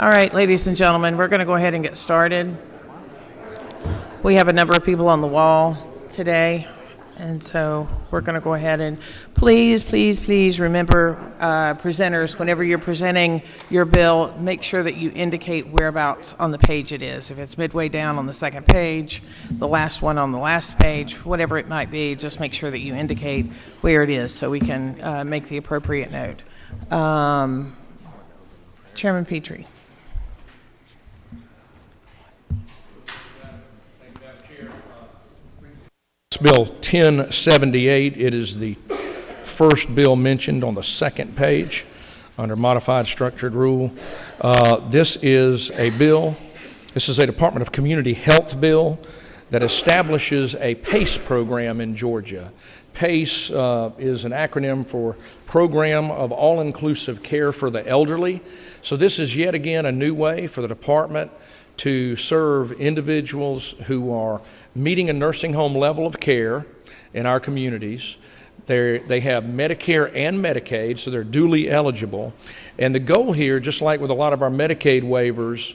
All right, ladies and gentlemen, we're going to go ahead and get started. We have a number of people on the wall today, and so we're going to go ahead and please remember, presenters, whenever you're presenting your bill, make sure that you indicate whereabouts on the page it is. If it's midway down on the second page, the last one on the last page, whatever it might be, just make sure that you indicate where it is so we can make the appropriate note. Chairman Petrie. Bill 1078, it is the first bill mentioned on the second page under modified structured rule. This is a Department of Community Health bill that establishes a PACE program in Georgia. PACE is an acronym for Program of All-Inclusive Care for the Elderly. So this is yet again a new way for the department to serve individuals who are meeting a nursing home level of care in our communities. They have Medicare and Medicaid, so they're duly eligible. And the goal here, just like with a lot of our Medicaid waivers,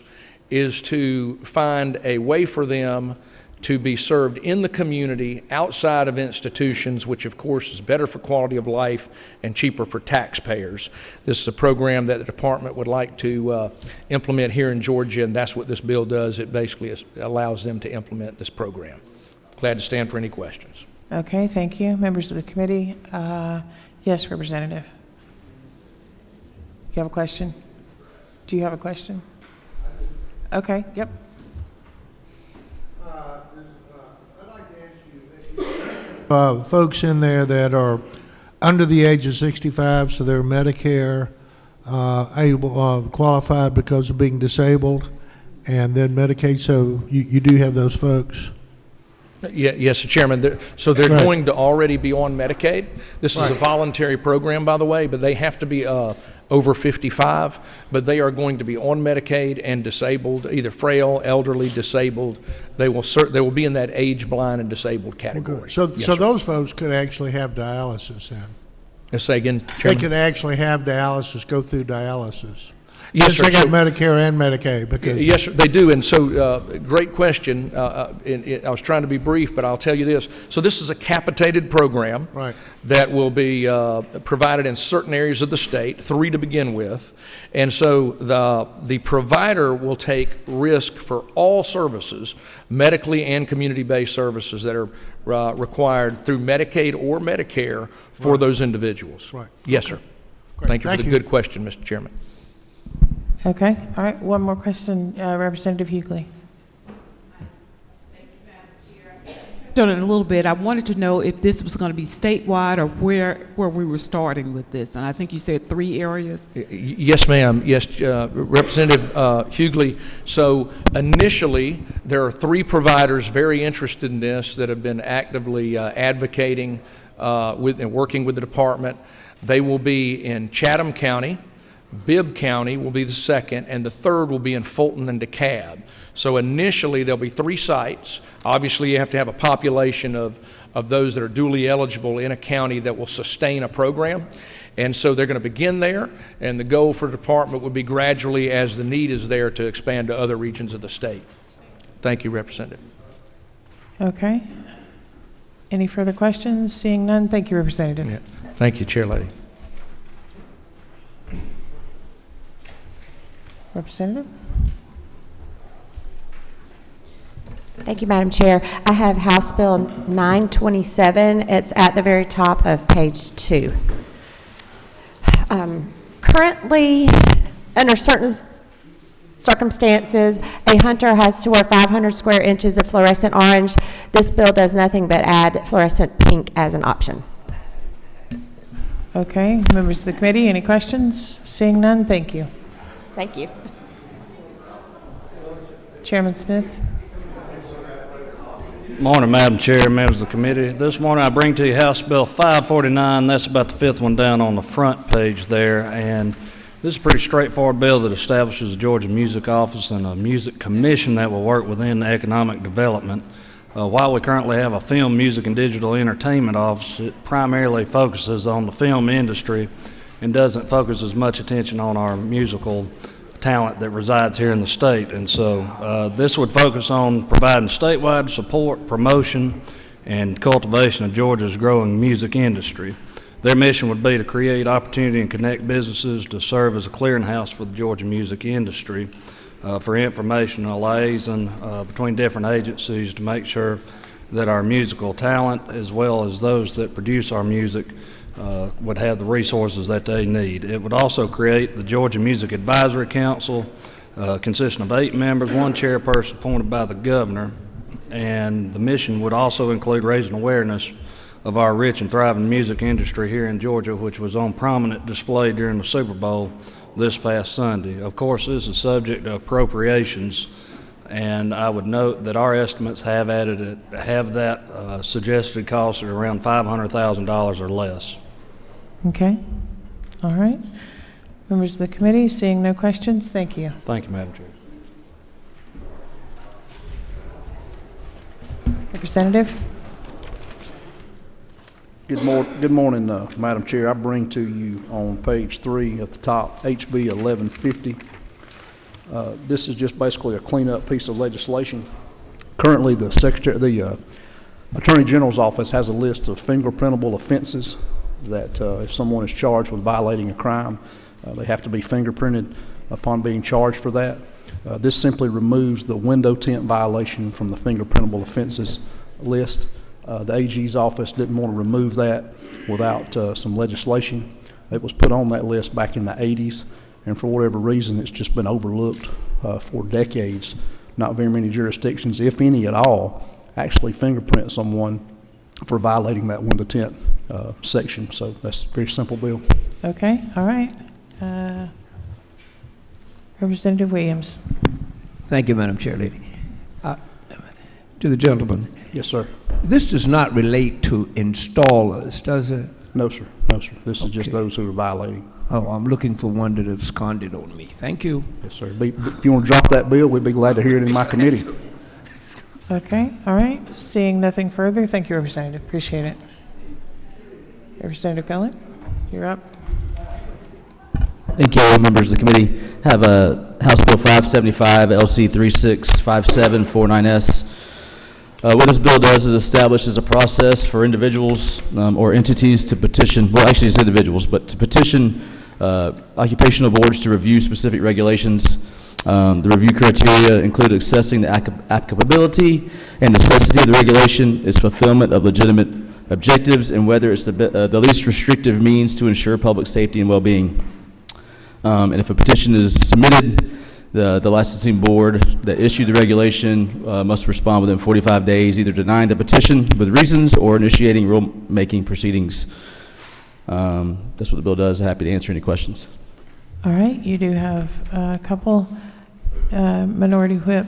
is to find a way for them to be served in the community outside of institutions, which of course is better for quality of life and cheaper for taxpayers. This is a program that the department would like to implement here in Georgia, and that's what this bill does. It basically allows them to implement this program. Glad to stand for any questions. Okay, thank you. Members of the committee. Yes, Representative. You have a question? Do you have a question? Okay, yep. Folks in there that are under the age of 65, so they're Medicare qualified because of being disabled, and then Medicaid, so you do have those folks? Yes, Chairman. They're right. Going to already be on Medicaid. This is a voluntary program, by the way, but they have to be over 55, but they are going to be on Medicaid and disabled, either frail, elderly, disabled. They will be in that age blind and disabled category. So those folks could actually have dialysis then? Let's say again, Chairman. They could actually have dialysis, go through dialysis. Yes, sir. They got Medicare and Medicaid. Because yes, sir, they do. And so, great question. I was trying to be brief, but I'll tell you this. So this is a capitated program that will be provided in certain areas of the state, 3 to begin with. And so the provider will take risk for all services, medically and community-based services that are required through Medicaid or Medicare for those individuals. Right. Yes, sir. Great. Thank you for the good question, Mr. Chairman. Okay, all right, one more question, Representative Hughley. Thank you, Madam Chair. On it a little bit. I wanted to know if this was going to be statewide or where we were starting with this, and I think you said 3 areas. Yes, ma'am. Yes, Representative Hughley. So initially, there are 3 providers very interested in this that have been actively advocating and working with the department. They will be in Chatham County. Bibb County will be the second, and the third will be in Fulton and DeKalb. So initially there'll be 3 sites. Obviously you have to have a population of those that are duly eligible in a county that will sustain a program. And so they're going to begin there, and the goal for the department would be gradually, as the need is there, to expand to other regions of the state. Thank you, Representative. Okay. Any further questions? Seeing none, thank you, Representative. Yeah. Thank you, Chair Lady. Representative? Thank you, Madam Chair. I have House Bill 927. It's at the very top of page 2. Currently, under certain circumstances, a hunter has to wear 500 square inches of fluorescent orange. This bill does nothing but add fluorescent pink as an option. Okay, members of the committee, any questions? Seeing none, thank you. Thank you. Chairman Smith. Morning, Madam Chair, members of the committee. This morning I bring to you House Bill 549. That's about the 5th one down on the front page there. And this is a pretty straightforward bill that establishes the Georgia Music Office and a music commission that will work within economic development. While we currently have a film, music, and digital entertainment office, it primarily focuses on the film industry and doesn't focus as much attention on our musical talent that resides here in the state. And so this would focus on providing statewide support, promotion, and cultivation of Georgia's growing music industry. Their mission would be to create opportunity and connect businesses to serve as a clearinghouse for the Georgia music industry, for information and liaison between different agencies to make sure that our musical talent, as well as those that produce our music, would have the resources that they need. It would also create the Georgia Music Advisory Council, consisting of 8 members, 1 chairperson appointed by the governor, and the mission would also include raising awareness of our rich and thriving music industry here in Georgia, which was on prominent display during the Super Bowl this past Sunday. Of course, this is subject to appropriations, and I would note that our estimates have that suggested cost at around $500,000 or less. Okay, all right. Members of the committee, seeing no questions, thank you. Thank you, Madam Chair. Representative? Good morning, Madam Chair. I bring to you on page 3 at the top, HB 1150. This is just basically a cleanup piece of legislation. Currently, the Attorney General's office has a list of fingerprintable offenses that if someone is charged with violating a crime, they have to be fingerprinted upon being charged for that. This simply removes the window tint violation from the fingerprintable offenses list. The AG's office didn't want to remove that without some legislation. It was put on that list back in the 80s, and for whatever reason, it's just been overlooked for decades. Not very many jurisdictions, if any at all, actually fingerprint someone for violating that window tint section. So that's a very simple bill. Okay, all right. Representative Williams. Thank you, Madam Chair Lady. To the gentleman, Yes, sir. this does not relate to installers, does it? No, sir. No, sir. This is just Okay. those who are violating. Oh, I'm looking for one that absconded on me. Thank you. Yes, sir. If you want to drop that bill, we'd be glad to hear it in my committee. Okay, all right. Seeing nothing further, thank you, Representative. Appreciate it. Representative Gullett, you're up. Thank you, members of the committee. Have a House Bill 575, LC 365749S. What this bill does is establishes a process for individuals or entities to petition, well, actually it's individuals, but to petition occupational boards to review specific regulations. The review criteria include assessing the applicability and necessity of the regulation, its fulfillment of legitimate objectives, and whether it's the least restrictive means to ensure public safety and well-being. And if a petition is submitted, the licensing board that issued the regulation must respond within 45 days, either denying the petition with reasons or initiating rulemaking proceedings. That's what the bill does. Happy to answer any questions. All right, you do have a couple. Minority Whip.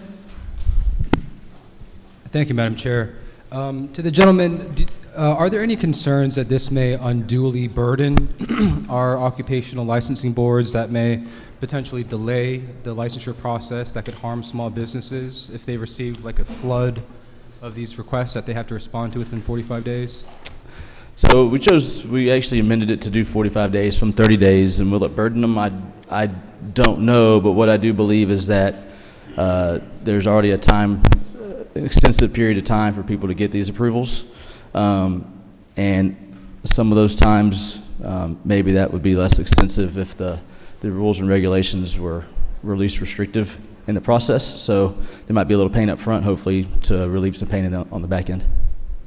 Thank you, Madam Chair. To the gentleman, are there any concerns that this may unduly burden our occupational licensing boards, that may potentially delay the licensure process, that could harm small businesses if they receive like a flood of these requests that they have to respond to within 45 days? So we actually amended it to do 45 days from 30 days, and will it burden them? I don't know, but what I do believe is that there's already an extensive period of time for people to get these approvals, and some of those times maybe that would be less extensive if the rules and regulations were least restrictive in the process. So there might be a little pain up front, hopefully, to relieve some pain on the back end.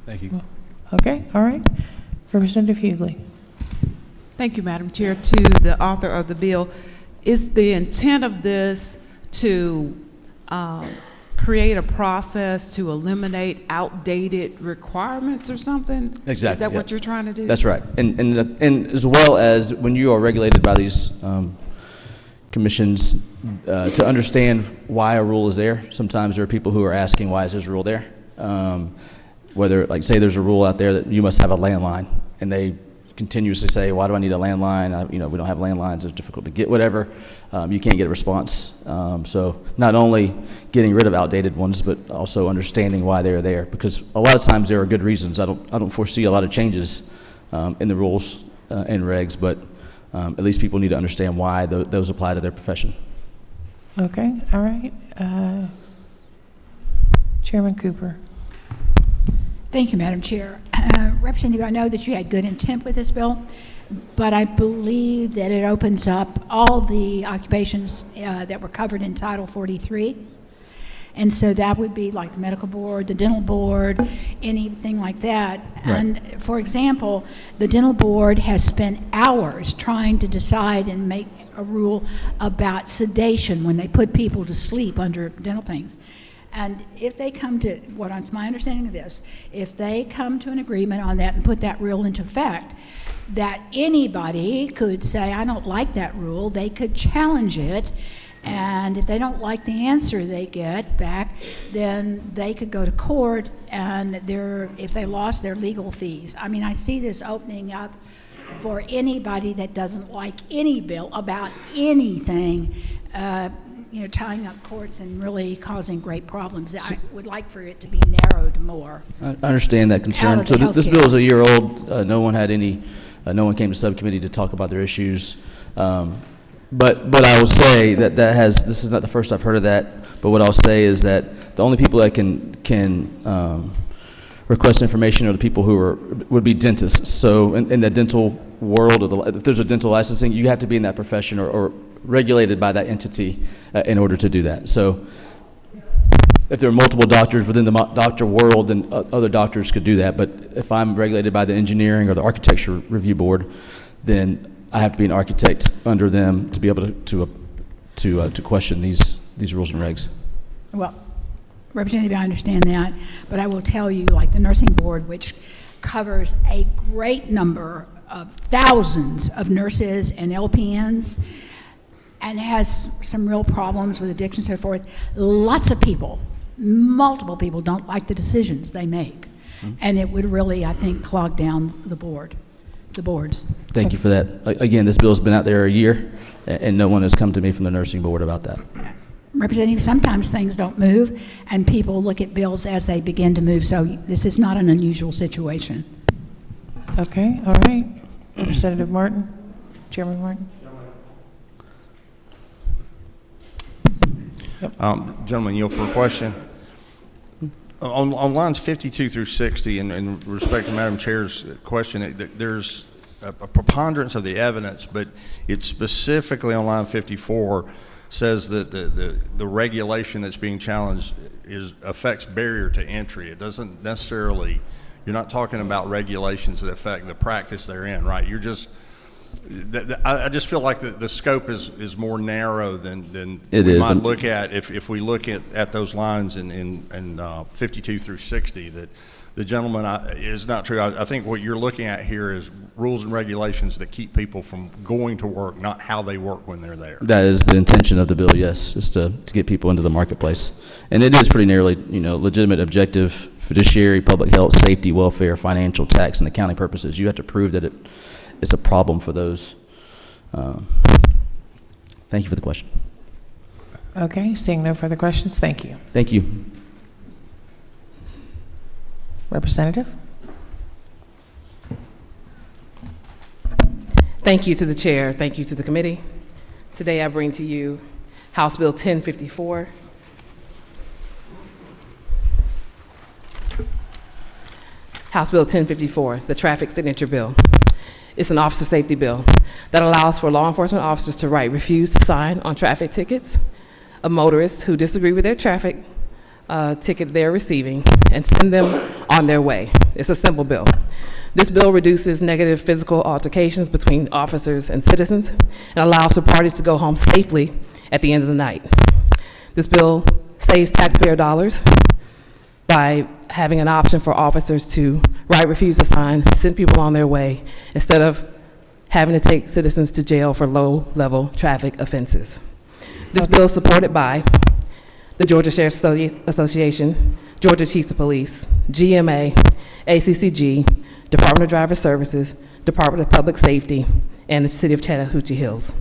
Thank you. Okay, all right. Representative Hughley. Thank you, Madam Chair. To the author of the bill, is the intent of this to create a process to eliminate outdated requirements or something? Exactly. Is that yeah. what you're trying to do? That's right. And as well as when you are regulated by these commissions, to understand why a rule is there. Sometimes there are people who are asking, why is this rule there? Whether, like, say there's a rule out there that you must have a landline, and they continuously say, why do I need a landline? We don't have landlines, it's difficult to get whatever. You can't get a response. So not only getting rid of outdated ones, but also understanding why they're there, because a lot of times there are good reasons. I don't foresee a lot of changes in the rules and regs, but at least people need to understand why those apply to their profession. Okay, all right. Chairman Cooper. Thank you, Madam Chair. Representative, I know that you had good intent with this bill, but I believe that it opens up all the occupations that were covered in Title 43. And so that would be like the medical board, the dental board, anything like that. Right. And for example, the dental board has spent hours trying to decide and make a rule about sedation when they put people to sleep under dental things. And if they come to, what's my understanding of this, if they come to an agreement on that and put that rule into effect, that anybody could say, I don't like that rule, they could challenge it, and if they don't like the answer they get back, then they could go to court, and if they lost their legal fees. I mean, I see this opening up for anybody that doesn't like any bill about anything, tying up courts and really causing great problems. I would like for it to be narrowed more. I understand that concern. Out So of the this healthcare. bill is a year old. No one came to subcommittee to talk about their issues. But I will say that this is not the first I've heard of that, but what I'll say is that the only people that can request information are the people who would be dentists. So in the dental world, if there's a dental licensing, you have to be in that profession or regulated by that entity in order to do that. So if there are multiple doctors within the doctor world, then other doctors could do that. But if I'm regulated by the engineering or the architecture review board, then I have to be an architect under them to be able to question these rules and regs. Well, Representative, I understand that, but I will tell you, like the nursing board, which covers a great number of thousands of nurses and LPNs, and has some real problems with addiction and so forth, lots of people, multiple people don't like the decisions they make. Mm-hmm. And it would really, I think, clog down the boards. Thank you for that. Again, this bill's been out there a year, and no one has come to me from the nursing board about that. Representative, sometimes things don't move, and people look at bills as they begin to move, so this is not an unusual situation. Okay, all right. Representative Martin, Chairman Martin. Gentleman, for a question. On lines 52 through 60, and in respect to Madam Chair's question, there's a preponderance of the evidence, but it specifically on line 54 says that the regulation that's being challenged affects barrier to entry. It doesn't necessarily, you're not talking about regulations that affect the practice they're in, right? You're just, I just feel like the scope is more narrow than we might look at if we look at those lines in 52 through 60. That the gentleman is not true. I think what you're looking at here is rules and regulations that keep people from going to work, not how they work when they're there. That is the intention of the bill, yes, is to get people into the marketplace. And it is pretty narrowly, legitimate, objective, fiduciary, public health, safety, welfare, financial, tax, and accounting purposes. You have to prove that it's a problem for those. Thank you for the question. Okay, seeing no further questions, thank you. Thank you. Representative? Thank you to the chair. Thank you to the committee. Today I bring to you House Bill 1054. House Bill 1054, the traffic signature bill. It's an officer safety bill that allows for law enforcement officers to write refuse to sign on traffic tickets of motorists who disagree with their traffic ticket they're receiving and send them on their way. It's a simple bill. This bill reduces negative physical altercations between officers and citizens and allows for parties to go home safely at the end of the night. This bill saves taxpayer dollars by having an option for officers to write refuse to sign, send people on their way, instead of having to take citizens to jail for low-level traffic offenses. This bill is supported by the Georgia Sheriff's Association, Georgia Chiefs of Police, GMA, ACCG, Department of Driver Services, Department of Public Safety, and the City of Chattahoochee Hills.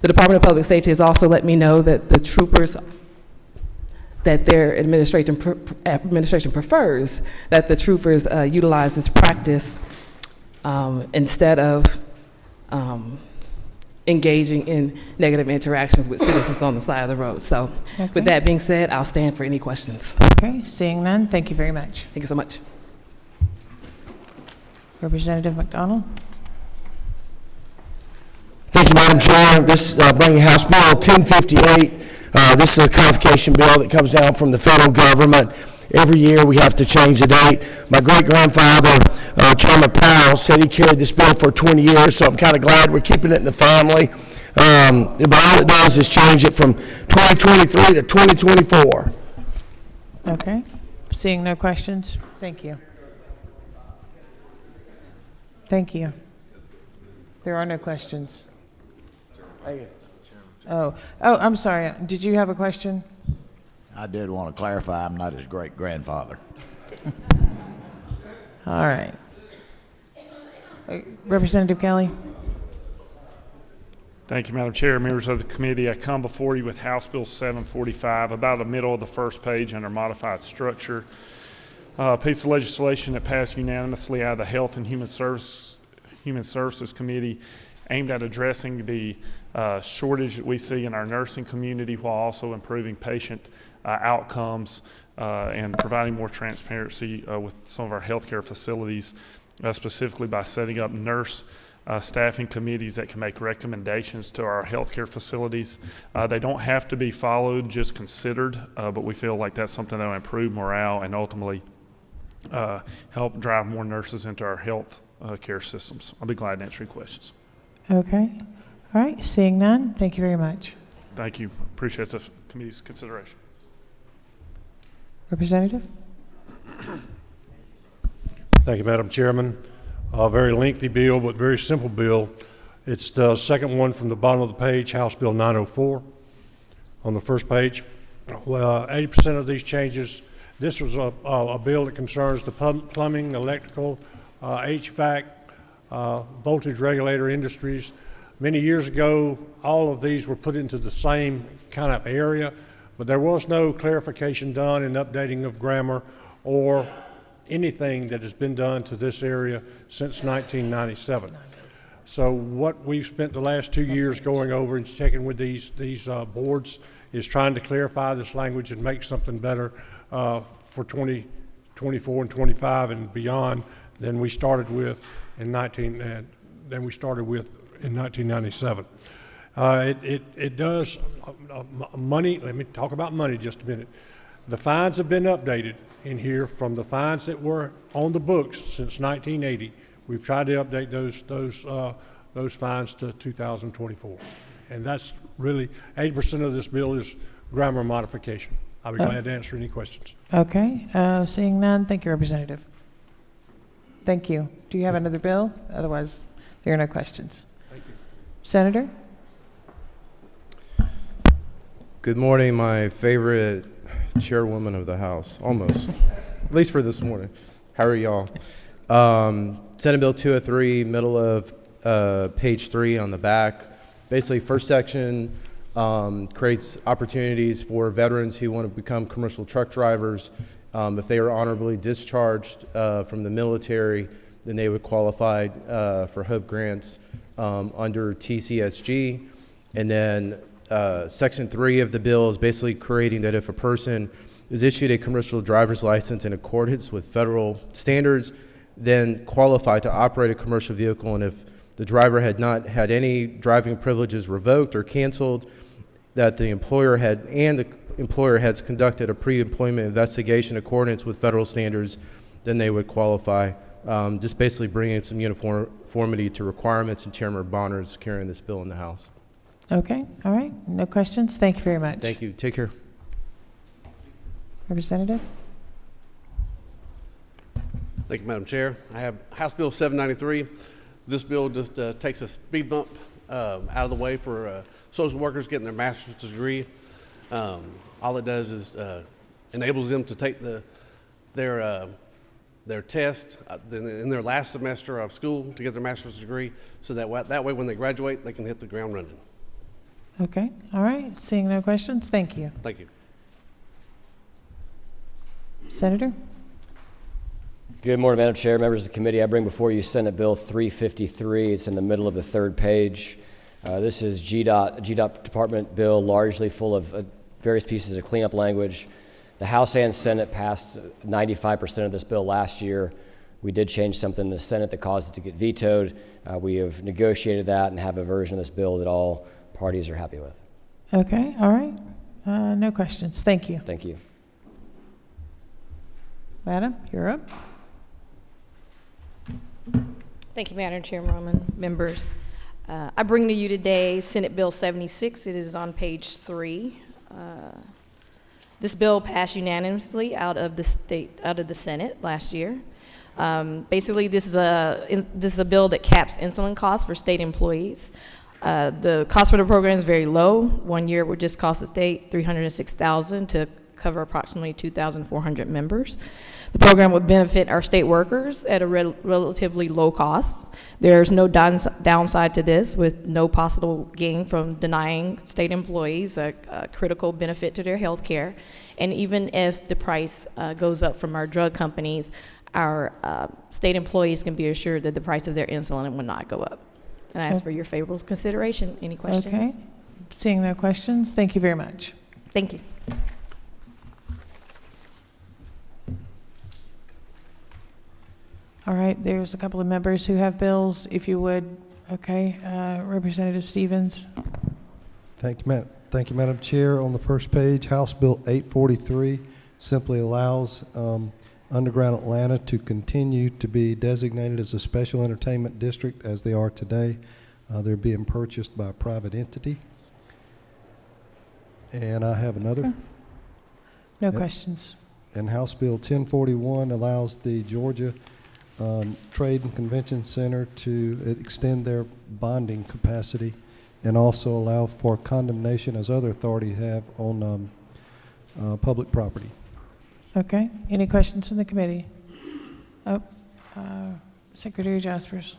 The Department of Public Safety has also let me know that the troopers, that their administration prefers that the troopers utilize this practice instead of engaging in negative interactions with citizens on the side of the road. So Okay. with that being said, I'll stand for any questions. Okay, seeing none, thank you very much. Thank you so much. Representative McDonald? Thank you, Madam Chair. This bringing House Bill 1058. This is a codification bill that comes down from the federal government. Every year we have to change the date. My great-grandfather, Chairman Powell, said he carried this bill for 20 years, so I'm kind of glad we're keeping it in the family. But all it does is change it from 2023 to 2024. Okay, seeing no questions, thank you. Thank you. There are no questions. Oh, I'm sorry. Did you have a question? I did want to clarify, I'm not his great-grandfather. All right. Representative Kelly? Thank you, Madam Chair. Members of the committee, I come before you with House Bill 745, about the middle of the first page under modified structure. A piece of legislation that passed unanimously out of the Health and Human Services Committee aimed at addressing the shortage that we see in our nursing community while also improving patient outcomes and providing more transparency with some of our healthcare facilities, specifically by setting up nurse staffing committees that can make recommendations to our healthcare facilities. They don't have to be followed, just considered, but we feel like that's something that will improve morale and ultimately help drive more nurses into our health care systems. I'll be glad to answer any questions. Okay. All right, seeing none, thank you very much. Thank you. Appreciate the committee's consideration. Representative? Thank you, Madam Chairman. A very lengthy bill, but very simple bill. It's the second one from the bottom of the page, House Bill 904 on the first page. Well, 80% of these changes, this was a bill that concerns the plumbing, electrical, HVAC, voltage regulator industries. Many years ago, all of these were put into the same kind of area, but there was no clarification done in updating of grammar or anything that has been done to this area since 1997. So what we've spent the last 2 years going over and checking with these boards is trying to clarify this language and make something better for 2024 and 25 and beyond than we started with in 1997. It does money. Let me talk about money just a minute. The fines have been updated in here from the fines that were on the books since 1980. We've tried to update those fines to 2024, and that's really 80% of this bill is grammar modification. I'll be glad to answer any questions. Okay, seeing none, thank you, Representative. Thank you. Do you have another bill? Otherwise, there are no questions. Thank you. Senator? Good morning, my favorite chairwoman of the House, almost, at least for this morning. How are y'all? Senate Bill 203, middle of page 3 on the back. Basically, first section creates opportunities for veterans who want to become commercial truck drivers. If they are honorably discharged from the military, then they would qualify for HOPE grants under TCSG. And then Section 3 of the bill is basically creating that if a person is issued a commercial driver's license in accordance with federal standards, then qualify to operate a commercial vehicle, and if the driver had not had any driving privileges revoked or canceled, that the employer has conducted a pre-employment investigation in accordance with federal standards, then they would qualify. Just basically bringing some uniformity to requirements, and Chairman Bonner is carrying this bill in the House. Okay, all right, no questions. Thank you very much. Thank you. Take care. Representative? Thank you, Madam Chair. I have House Bill 793. This bill just takes a speed bump out of the way for social workers getting their master's degree. All it does is enables them to take their test in their last semester of school to get their master's degree, so that way when they graduate, they can hit the ground running. Okay, all right, seeing no questions, thank you. Thank you. Senator? Good morning, Madam Chair, members of the committee. I bring before you Senate Bill 353. It's in the middle of the third page. This is GDOT department bill, largely full of various pieces of cleanup language. The House and Senate passed 95% of this bill last year. We did change something in the Senate that caused it to get vetoed. We have negotiated that and have a version of this bill that all parties are happy with. Okay, all right. No questions. Thank you. Thank you. Madam, you're up. Thank you, Madam Chairwoman, members. I bring to you today Senate Bill 76. It is on page 3. This bill passed unanimously out of the Senate last year. Basically, this is a bill that caps insulin costs for state employees. The cost for the program is very low. 1 year would just cost the state $306,000 to cover approximately 2,400 members. The program would benefit our state workers at a relatively low cost. There's no downside to this, with no possible gain from denying state employees a critical benefit to their health care. And even if the price goes up from our drug companies, our state employees can be assured that the price of their insulin will not go up. And I ask for your favorable consideration. Any questions? Okay. Seeing no questions, thank you very much. Thank you. All right, there's a couple of members who have bills, if you would. Okay, Representative Stevens. Thank you, Madam Chair. On the first page, House Bill 843 simply allows Underground Atlanta to continue to be designated as a special entertainment district as they are today. They're being purchased by a private entity. And I have another. No questions. And House Bill 1041 allows the Georgia Trade and Convention Center to extend their bonding capacity and also allow for condemnation, as other authorities have, on public property. Okay, any questions from the committee? Oh, Secretary Jaspers.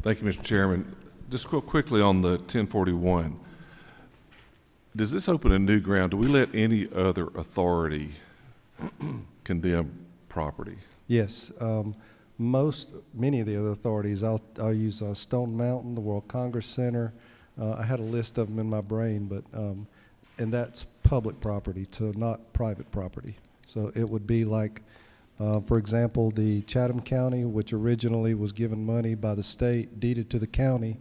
Thank you, Mr. Chairman. Just real quickly on the 1041, does this open a new ground? Do we let any other authority condemn property? Yes. Many of the other authorities, I'll use Stone Mountain, the World Congress Center. I had a list of them in my brain, but and that's public property, so not private property. So it would be like, for example, the Chatham County, which originally was given money by the state, deeded to the county,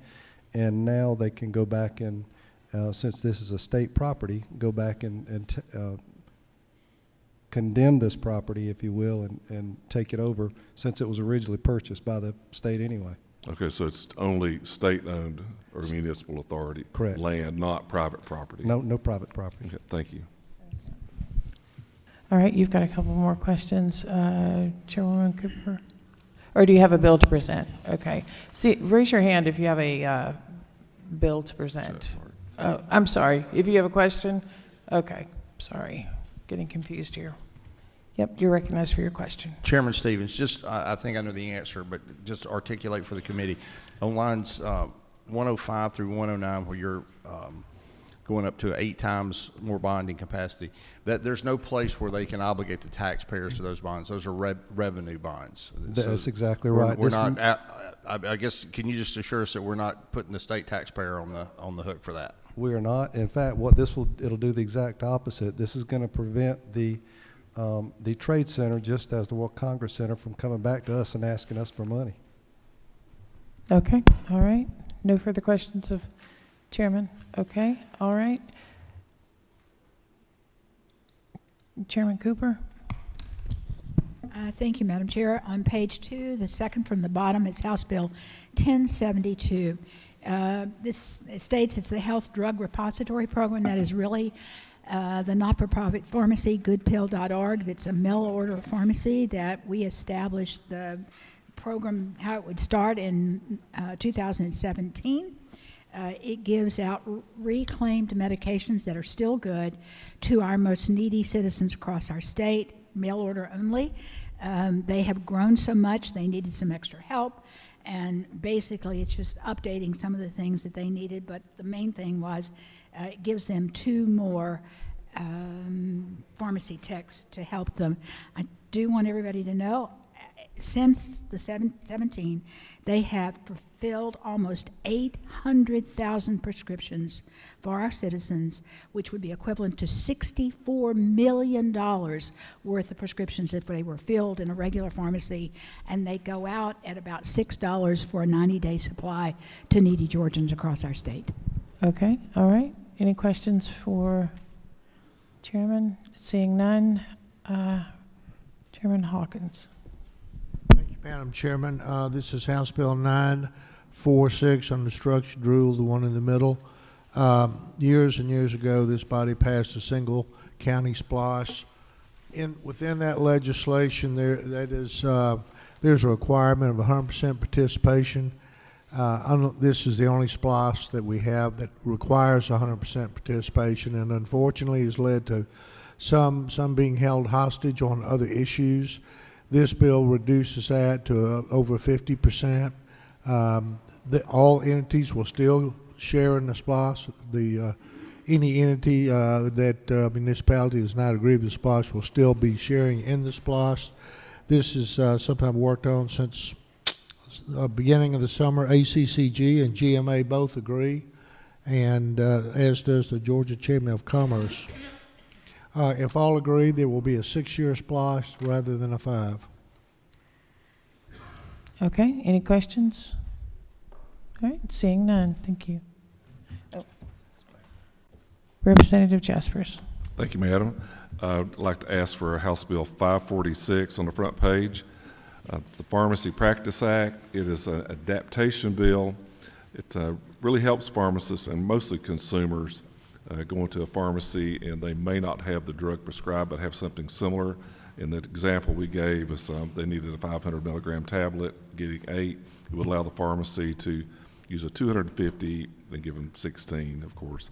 and now they can go back and, since this is a state property, go back and condemn this property, if you will, and take it over, since it was originally purchased by the state anyway. Okay, so it's only state-owned or municipal authority Correct. land, not private property? No private property. Okay, thank you. All right, you've got a couple more questions. Chairwoman Cooper? Or do you have a bill to present? Okay. See, raise your hand if you have a bill to present. Oh, I'm sorry. If you have a question? Okay, sorry. Getting confused here. Yep, you're recognized for your question. Chairman Stevens, just, I think I know the answer, but just articulate for the committee. On lines 105 through 109, where you're going up to 8 times more bonding capacity, that there's no place where they can obligate the taxpayers to those bonds. Those are revenue bonds. That's exactly right. We're not, I guess, can you just assure us that we're not putting the state taxpayer on the hook for that? We are not. In fact, it'll do the exact opposite. This is going to prevent the Trade Center, just as the World Congress Center, from coming back to us and asking us for money. Okay, all right. No further questions of Chairman? Okay, all right. Chairman Cooper? Thank you, Madam Chair. On page 2, the second from the bottom is House Bill 1072. This states it's the Health Drug Repository Program that is really the not-for-profit pharmacy, goodpill.org. That's a mail-order pharmacy that we established the program, how it would start in 2017. It gives out reclaimed medications that are still good to our most needy citizens across our state, mail order only. They have grown so much, they needed some extra help. And basically, it's just updating some of the things that they needed. But the main thing was it gives them 2 more pharmacy techs to help them. I do want everybody to know since the 17, they have fulfilled almost 800,000 prescriptions for our citizens, which would be equivalent to $64 million worth of prescriptions if they were filled in a regular pharmacy, and they go out at about $6 for a 90-day supply to needy Georgians across our state. Okay, all right. Any questions for Chairman? Seeing none, Chairman Hawkins. Madam Chairman, this is House Bill 946 on the structured rule, the one in the middle. Years and years ago, this body passed a single county SPLOST. Within that legislation, there's a requirement of 100% participation. This is the only SPLOST that we have that requires 100% participation, and unfortunately has led to some being held hostage on other issues. This bill reduces that to over 50%. All entities will still share in the SPLOST. Any entity that municipality does not agree with the SPLOST will still be sharing in the SPLOST. This is something I've worked on since beginning of the summer. ACCG and GMA both agree, and as does the Georgia Chamber of Commerce. If all agree, there will be a 6-year SPLOST rather than a 5. Okay, any questions? All right, seeing none, thank you. Representative Jaspers. Thank you, Madam. I'd like to ask for House Bill 546 on the front page. The Pharmacy Practice Act. It is an adaptation bill. It really helps pharmacists and mostly consumers go into a pharmacy and they may not have the drug prescribed but have something similar. In the example we gave us, they needed a 500 milligram tablet, getting 8. It would allow the pharmacy to use a 250 and give them 16, of course.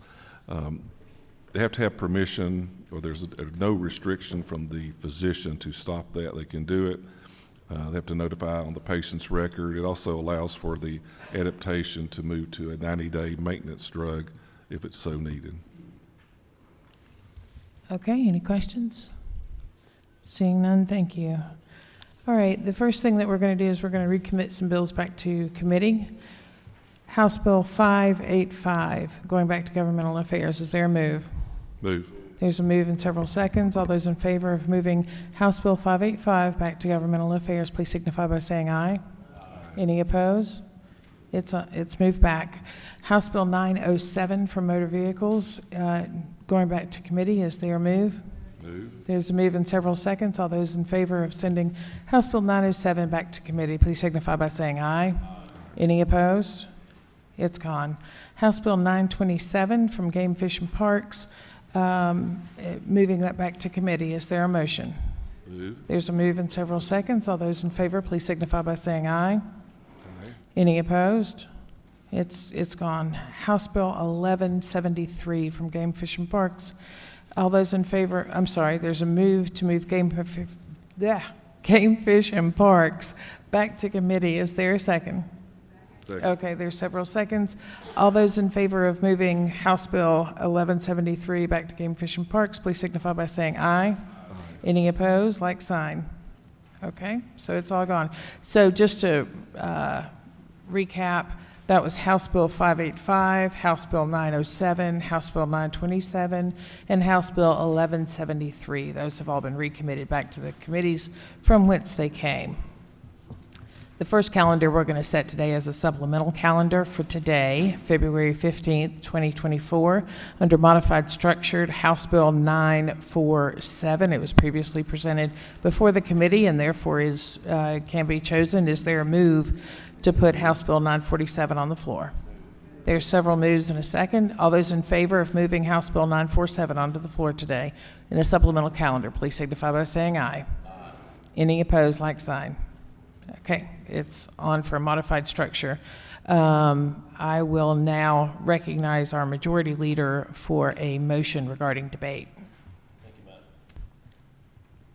They have to have permission, or there's no restriction from the physician to stop that. They can do it. They have to notify on the patient's record. It also allows for the adaptation to move to a 90-day maintenance drug if it's so needed. Okay, any questions? Seeing none, thank you. All right, the first thing that we're going to do is we're going to recommit some bills back to committee. House Bill 585, going back to governmental affairs. Is there a move? Move. There's a move in several seconds. All those in favor of moving House Bill 585 back to governmental affairs, please signify by saying aye. Any opposed? It's moved back. House Bill 907 for motor vehicles, going back to committee. Is there a move? Move. There's a move in several seconds. All those in favor of sending House Bill 907 back to committee, please signify by saying aye. Any opposed? It's gone. House Bill 927 from Game, Fish, and Parks, moving that back to committee. Is there a motion? Move. There's a move in several seconds. All those in favor, please signify by saying aye. Any opposed? It's gone. House Bill 1173 from Game, Fish, and Parks. All those in favor, I'm sorry, there's a move to move Game, Fish, and Parks back to committee. Is there a second? Second. Okay, there's several seconds. All those in favor of moving House Bill 1173 back to Game, Fish, and Parks, please signify by saying aye. Any opposed? Like sign. Okay, so it's all gone. So just to recap, that was House Bill 585, House Bill 907, House Bill 927, and House Bill 1173. Those have all been recommitted back to the committees from whence they came. The first calendar we're going to set today is a supplemental calendar for today, February 15th, 2024, under modified structured House Bill 947. It was previously presented before the committee and therefore can be chosen. Is there a move to put House Bill 947 on the floor? There's several moves in a second. All those in favor of moving House Bill 947 onto the floor today in a supplemental calendar, please signify by saying aye. Any opposed, like sign. Okay, it's on for a modified structure. I will now recognize our majority leader for a motion regarding debate.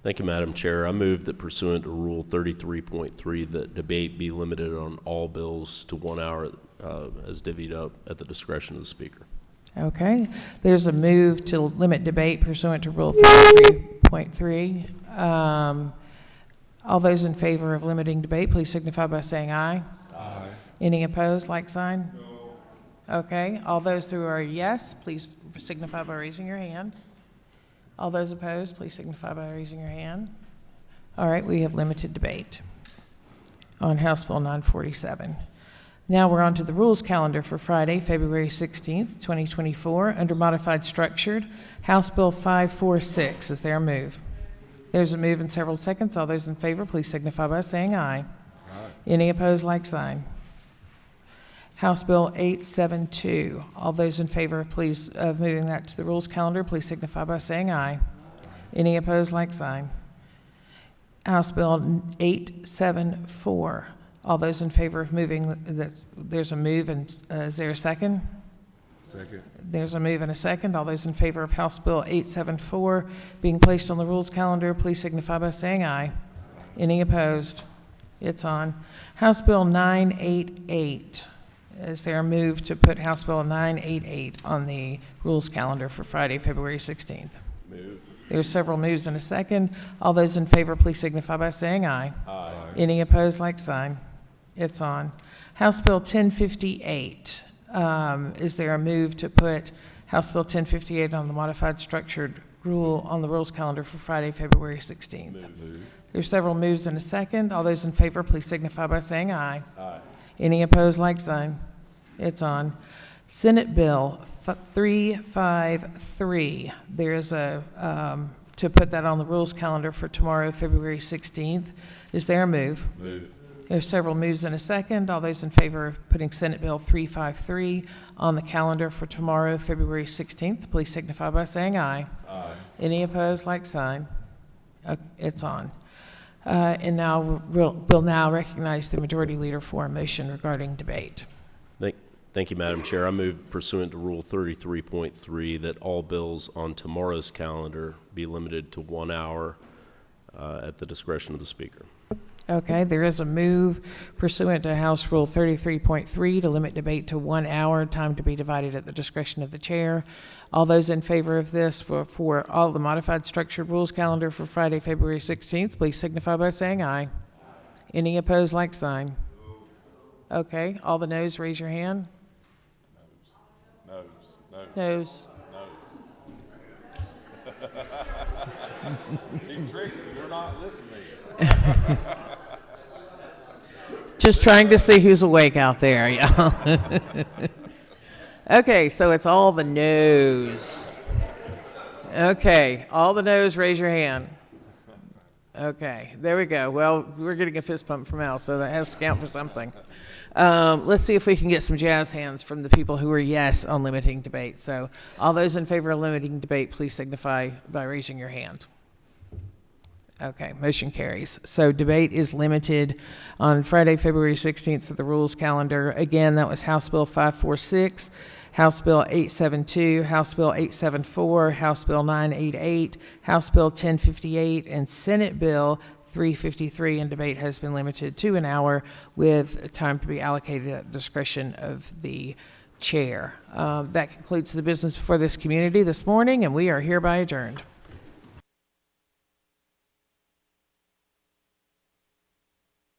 Thank you, Madam Chair. I move that pursuant to Rule 33.3 that debate be limited on all bills to 1 hour as divvied up at the discretion of the Speaker. Okay, there's a move to limit debate pursuant to Rule 33.3. All those in favor of limiting debate, please signify by saying aye. Aye. Any opposed, like sign? Okay, all those who are yes, please signify by raising your hand. All those opposed, please signify by raising your hand. All right, we have limited debate on House Bill 947. Now we're on to the rules calendar for Friday, February 16th, 2024. Under modified structured, House Bill 546. Is there a move? There's a move in several seconds. All those in favor, please signify by saying aye. Aye. Any opposed, like sign. House Bill 872. All those in favor, please, of moving that to the rules calendar, please signify by saying aye. Any opposed, like sign. House Bill 874. All those in favor of moving, there's a move, and is there a second? Second. There's a move and a second. All those in favor of House Bill 874 being placed on the rules calendar, please signify by saying aye. Any opposed? It's on. House Bill 988. Is there a move to put House Bill 988 on the rules calendar for Friday, February 16th? Move. There's several moves and a second. All those in favor, please signify by saying aye. Aye. Any opposed, like sign. It's on. House Bill 1058. Is there a move to put House Bill 1058 on the modified structured rule on the rules calendar for Friday, February 16th? Move. There's several moves and a second. All those in favor, please signify by saying aye. Aye. Any opposed, like sign. It's on. Senate Bill 353. There is a, to put that on the rules calendar for tomorrow, February 16th. Is there a move? Move. There's several moves and a second. All those in favor of putting Senate Bill 353 on the calendar for tomorrow, February 16th, please signify by saying aye. Aye. Any opposed, like sign. It's on. And now we'll now recognize the majority leader for a motion regarding debate. Thank you, Madam Chair. I move pursuant to Rule 33.3 that all bills on tomorrow's calendar be limited to 1 hour at the discretion of the Speaker. Okay, there is a move pursuant to House Rule 33.3 to limit debate to 1 hour, time to be divided at the discretion of the chair. All those in favor of this for all the modified structured rules calendar for Friday, February 16th, please signify by saying aye. Any opposed, like sign. Okay, all the noes, raise your hand. Noes. She's tricky. You're not listening. Just trying to see who's awake out there, yeah. Okay, so it's all the noes. Okay, all the noes, raise your hand. Okay, there we go. Well, we're getting a fist pump from Al, so that has to count for something. Let's see if we can get some jazz hands from the people who are yes on limiting debate. So all those in favor of limiting debate, please signify by raising your hand. Okay, motion carries. So debate is limited on Friday, February 16th for the rules calendar. Again, that was House Bill 546, House Bill 872, House Bill 874, House Bill 988, House Bill 1058, and Senate Bill 353, and debate has been limited to 1 hour with time to be allocated at the discretion of the chair. That concludes the business before this community this morning, and we are hereby adjourned.